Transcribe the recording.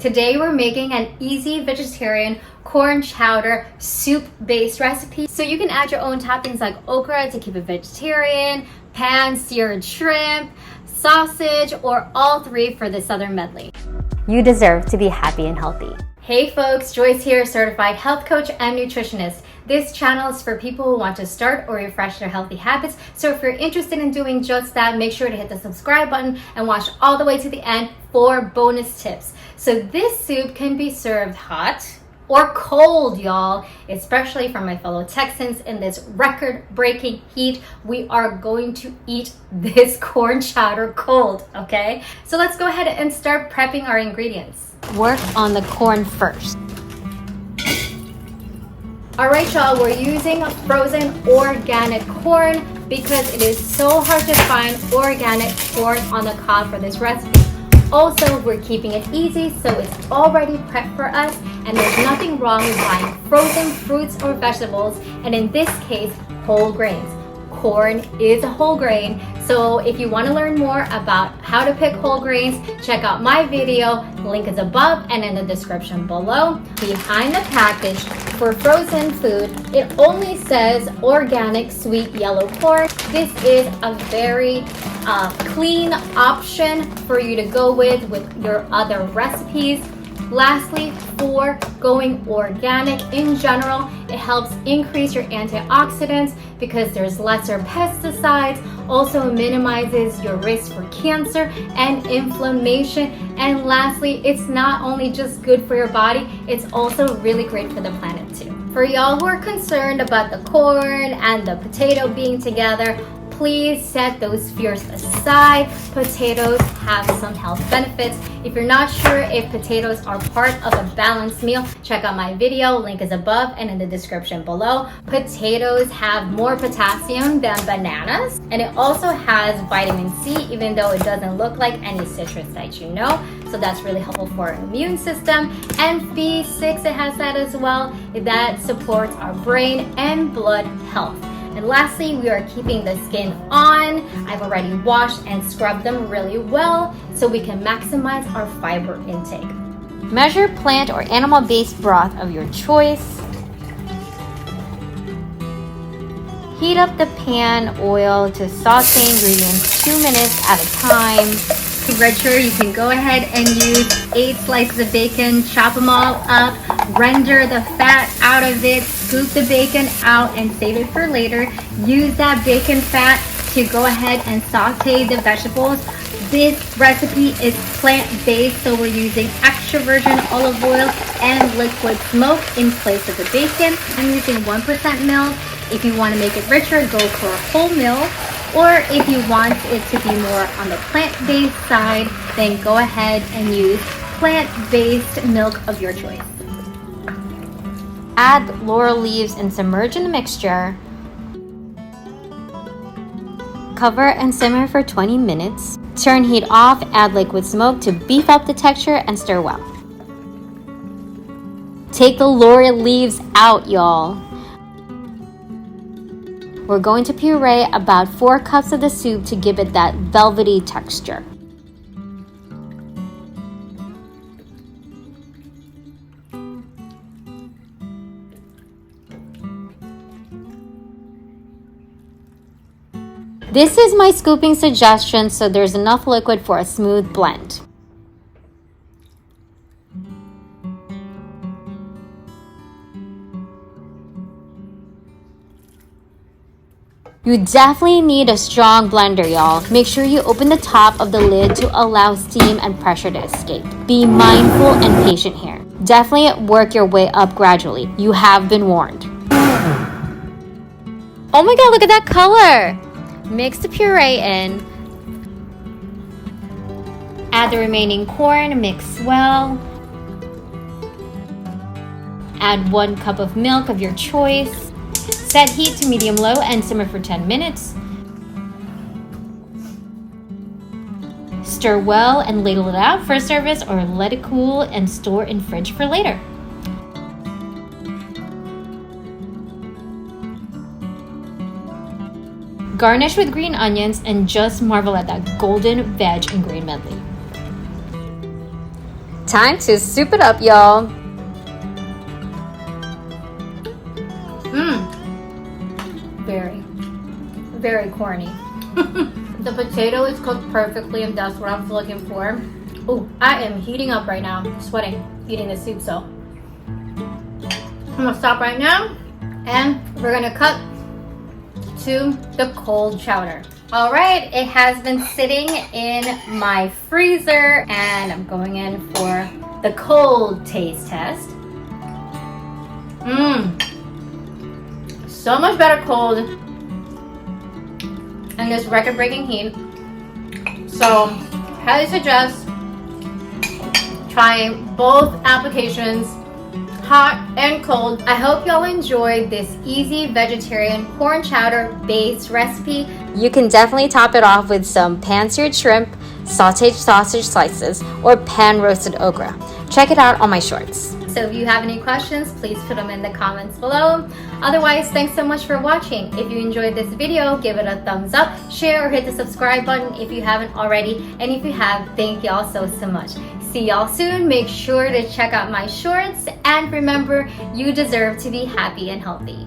Today we're making an easy vegetarian corn chowder soup-based recipe. So you can add your own toppings like okra to keep it vegetarian, pan-seared shrimp, sausage, or all three for the southern medley. You deserve to be happy and healthy. Hey folks, Joyce here, certified health coach and nutritionist. This channel is for people who want to start or refresh their healthy habits. So if you're interested in doing just that, make sure to hit the subscribe button and watch all the way to the end for bonus tips. So this soup can be served hot or cold, y'all, especially for my fellow Texans in this record-breaking heat. We are going to eat this corn chowder cold, okay? So let's go ahead and start prepping our ingredients. Work on the corn first. All right, y'all, we're using frozen organic corn because it is so hard to find organic corn on the cob for this recipe. Also, we're keeping it easy, so it's already prepped for us, and there's nothing wrong with buying frozen fruits or vegetables, and in this case, whole grains. Corn is a whole grain, so if you want to learn more about how to pick whole grains, check out my video. Link is above and in the description below. Behind the package for frozen food, it only says organic sweet yellow corn. This is a very clean option for you to go with your other recipes. Lastly, for going organic in general, it helps increase your antioxidants because there's lesser pesticides, also minimizes your risk for cancer and inflammation. And lastly, it's not only just good for your body, it's also really great for the planet too. For y'all who are concerned about the corn and the potato being together, please set those fears aside. Potatoes have some health benefits. If you're not sure if potatoes are part of a balanced meal, check out my video. Link is above and in the description below. Potatoes have more potassium than bananas, and it also has vitamin C, even though it doesn't look like any citrus that you know. So that's really helpful for our immune system. And B6, it has that as well. That supports our brain and blood health. And lastly, we are keeping the skin on. I've already washed and scrubbed them really well so we can maximize our fiber intake. Measure plant or animal-based broth of your choice. Heat up the pan oil to saute ingredients 2 minutes at a time. Richer, you can go ahead and use 8 slices of bacon, chop them all up, render the fat out of it, scoop the bacon out and save it for later. Use that bacon fat to go ahead and saute the vegetables. This recipe is plant-based, so we're using extra virgin olive oil and liquid smoke in place of the bacon. I'm using 1% milk. If you want to make it richer, go for a whole milk. Or if you want it to be more on the plant-based side, then go ahead and use plant-based milk of your choice. Add laurel leaves and submerge in the mixture. Cover and simmer for 20 minutes. Turn heat off, add liquid smoke to beef up the texture and stir well. Take the laurel leaves out, y'all. We're going to puree about 4 cups of the soup to give it that velvety texture. This is my scooping suggestion, so there's enough liquid for a smooth blend. You definitely need a strong blender, y'all. Make sure you open the top of the lid to allow steam and pressure to escape. Be mindful and patient here. Definitely work your way up gradually. You have been warned. Oh my god, look at that color! Mix the puree in. Add the remaining corn, mix well. Add 1 cup of milk of your choice. Set heat to medium-low and simmer for 10 minutes. Stir well and ladle it out for service or let it cool and store in fridge for later. Garnish with green onions and just marvel at that golden veg and green medley. Time to soup it up, y'all. Very corny. The potato is cooked perfectly, and that's what I'm looking for. Oh, I am heating up right now, sweating, eating the soup. So I'm gonna stop right now, and we're gonna cut to the cold chowder. All right, it has been sitting in my freezer, and I'm going in for the cold taste test. So much better cold, and this record-breaking heat. So, highly suggest trying both applications, hot and cold. I hope y'all enjoyed this easy vegetarian corn chowder based recipe. You can definitely top it off with some pan-seared shrimp, sauteed sausage slices, or pan-roasted okra. Check it out on my shorts. So if you have any questions, please put them in the comments below. Otherwise, thanks so much for watching. If you enjoyed this video, give it a thumbs up, share, or hit the subscribe button if you haven't already. And if you have, thank y'all so much. See y'all soon. Make sure to check out my shorts. And remember, you deserve to be happy and healthy.